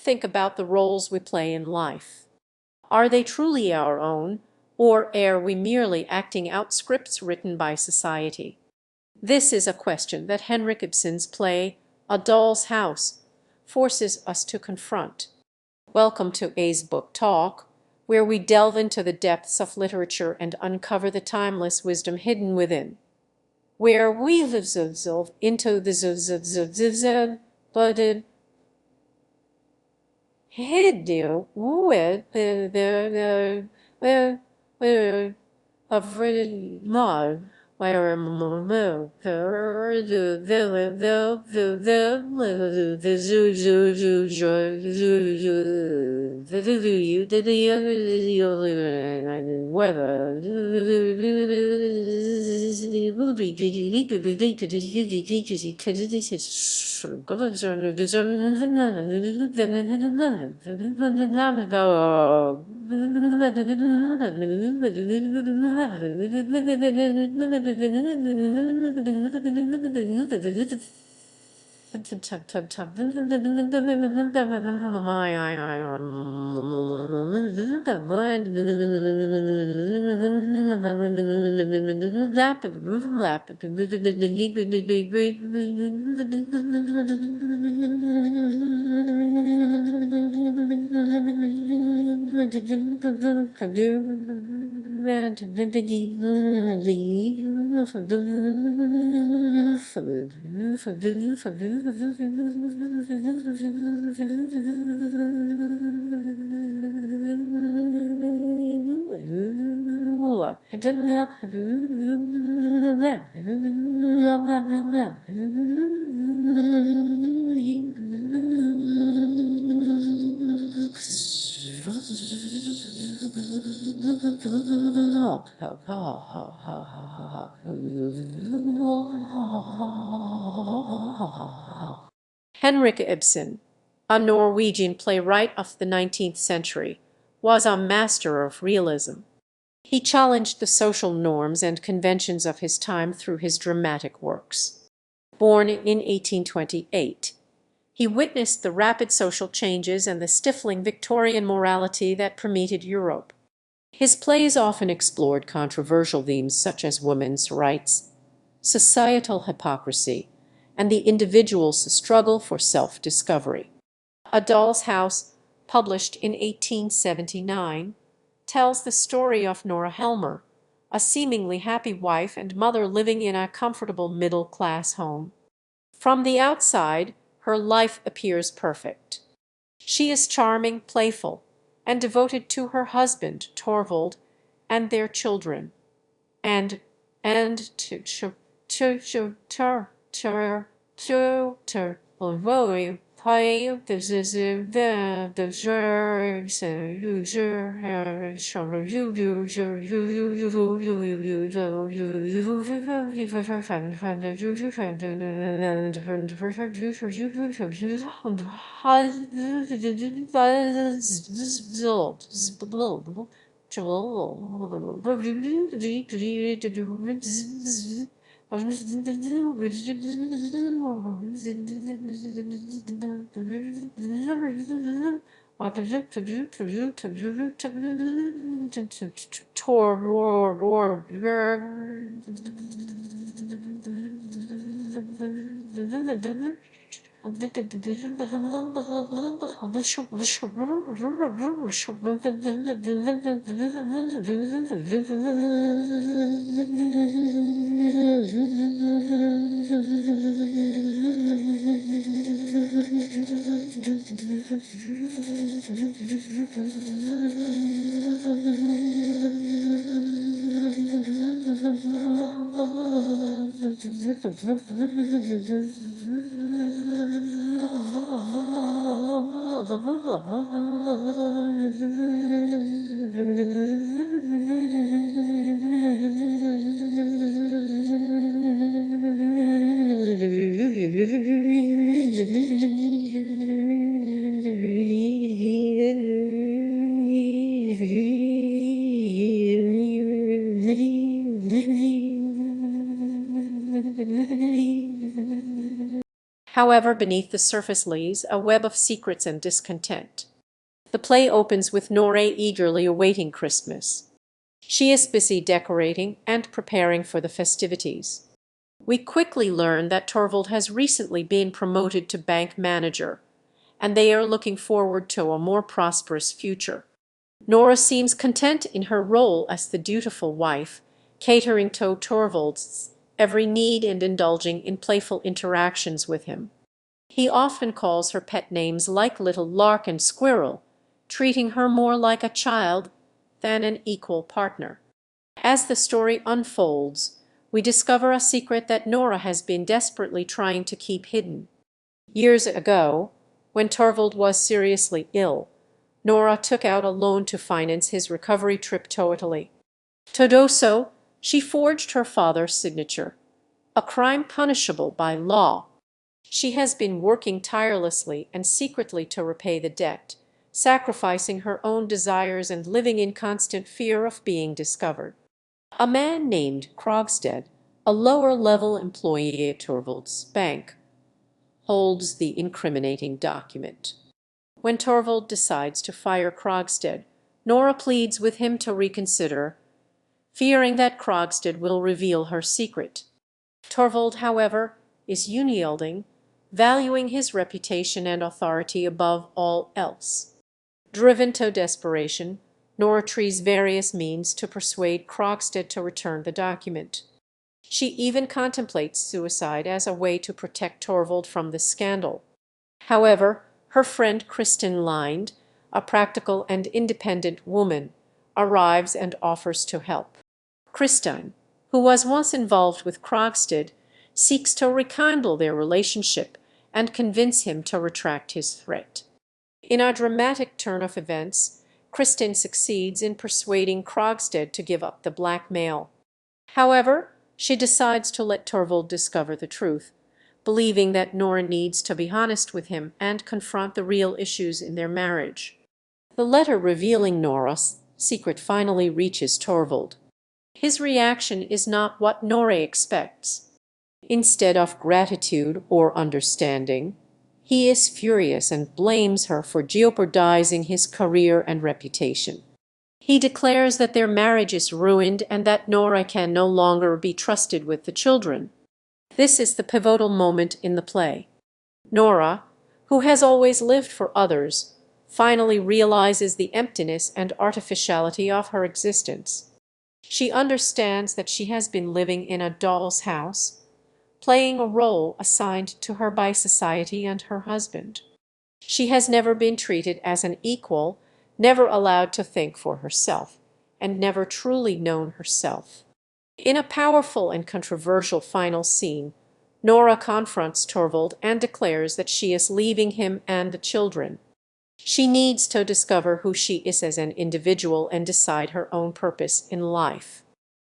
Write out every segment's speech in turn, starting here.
Think about the roles we play in life. Are they truly our own, or are we merely acting out scripts written by society? This is a question that Henrik Ibsen's play, A Doll's House, forces us to confront. Welcome to A's Book Talk, where we delve into the depths of literature and uncover the timeless wisdom hidden within. Where we live into the but hidden with the of love, where Henrik Ibsen, a Norwegian playwright of the 19th century, was a master of realism. He challenged the social norms and conventions of his time through his dramatic works. Born in 1828, he witnessed the rapid social changes and the stifling Victorian morality that permeated Europe. His plays often explored controversial themes such as women's rights, societal hypocrisy, and the individual's struggle for self-discovery. A Doll's House, published in 1879, tells the story of Nora Helmer, a seemingly happy wife and mother living in a comfortable middle-class home. From the outside, her life appears perfect. She is charming, playful, and devoted to her husband, Torvald, and their children, and avoid pay However, beneath the surface lays a web of secrets and discontent. The play opens with Nora eagerly awaiting Christmas. She is busy decorating and preparing for the festivities. We quickly learn that Torvald has recently been promoted to bank manager, and they are looking forward to a more prosperous future. Nora seems content in her role as the dutiful wife, catering to Torvald's every need and indulging in playful interactions with him. He often calls her pet names like Little Lark and Squirrel, treating her more like a child than an equal partner. As the story unfolds, we discover a secret that Nora has been desperately trying to keep hidden. Years ago, when Torvald was seriously ill, Nora took out a loan to finance his recovery trip to Italy. To do so, she forged her father's signature, a crime punishable by law. She has been working tirelessly and secretly to repay the debt, sacrificing her own desires and living in constant fear of being discovered. A man named Krogstad, a lower-level employee at Torvald's bank, holds the incriminating document. When Torvald decides to fire Krogstad, Nora pleads with him to reconsider, fearing that Krogstad will reveal her secret. Torvald, however, is unyielding, valuing his reputation and authority above all else. Driven to desperation, Nora tries various means to persuade Krogstad to return the document. She even contemplates suicide as a way to protect Torvald from the scandal. However, her friend Kristin Lind, a practical and independent woman, arrives and offers to help. Kristin, who was once involved with Krogstad, seeks to rekindle their relationship and convince him to retract his threat. In a dramatic turn of events, Kristin succeeds in persuading Krogstad to give up the blackmail. However, she decides to let Torvald discover the truth, believing that Nora needs to be honest with him and confront the real issues in their marriage. The letter revealing Nora's secret finally reaches Torvald. His reaction is not what Nora expects. Instead of gratitude or understanding, he is furious and blames her for jeopardizing his career and reputation. He declares that their marriage is ruined and that Nora can no longer be trusted with the children. This is the pivotal moment in the play. Nora, who has always lived for others, finally realizes the emptiness and artificiality of her existence. She understands that she has been living in a doll's house, playing a role assigned to her by society and her husband. She has never been treated as an equal, never allowed to think for herself, and never truly known herself. In a powerful and controversial final scene, Nora confronts Torvald and declares that she is leaving him and the children. She needs to discover who she is as an individual and decide her own purpose in life.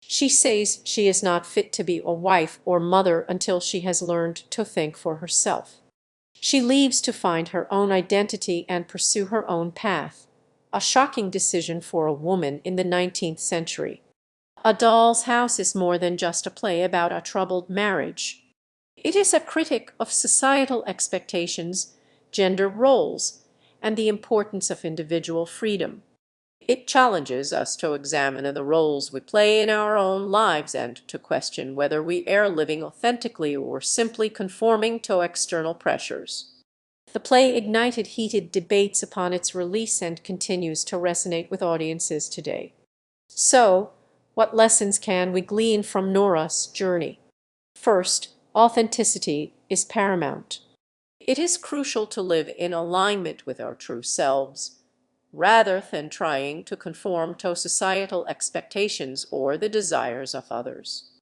She says she is not fit to be a wife or mother until she has learned to think for herself. She leaves to find her own identity and pursue her own path, a shocking decision for a woman in the 19th century. A Doll's House is more than just a play about a troubled marriage. It is a critic of societal expectations, gender roles, and the importance of individual freedom. It challenges us to examine the roles we play in our own lives and to question whether we are living authentically or simply conforming to external pressures. The play ignited heated debates upon its release and continues to resonate with audiences today. So, what lessons can we glean from Nora's journey? First, authenticity is paramount. It is crucial to live in alignment with our true selves, rather than trying to conform to societal expectations or the desires of others.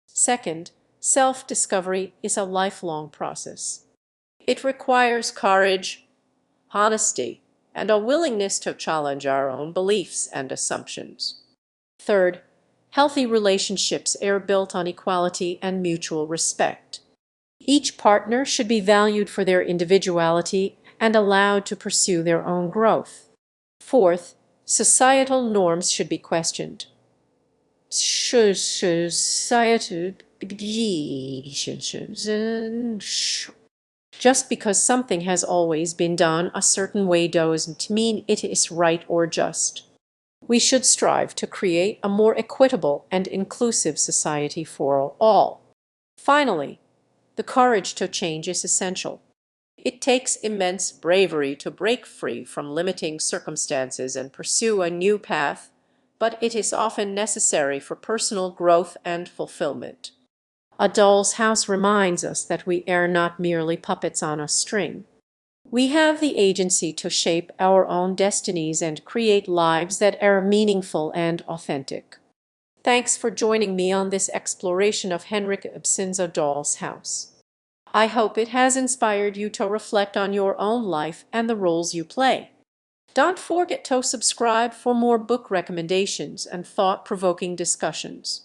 Second, self-discovery is a lifelong process. It requires courage, honesty, and a willingness to challenge our own beliefs and assumptions. Third, healthy relationships are built on equality and mutual respect. Each partner should be valued for their individuality and allowed to pursue their own growth. Fourth, societal norms should be questioned. Just because something has always been done a certain way doesn't mean it is right or just. We should strive to create a more equitable and inclusive society for all. Finally, the courage to change is essential. It takes immense bravery to break free from limiting circumstances and pursue a new path, but it is often necessary for personal growth and fulfillment. A Doll's House reminds us that we are not merely puppets on a string. We have the agency to shape our own destinies and create lives that are meaningful and authentic. Thanks for joining me on this exploration of Henrik Ibsen's A Doll's House. I hope it has inspired you to reflect on your own life and the roles you play. Don't forget to subscribe for more book recommendations and thought-provoking discussions.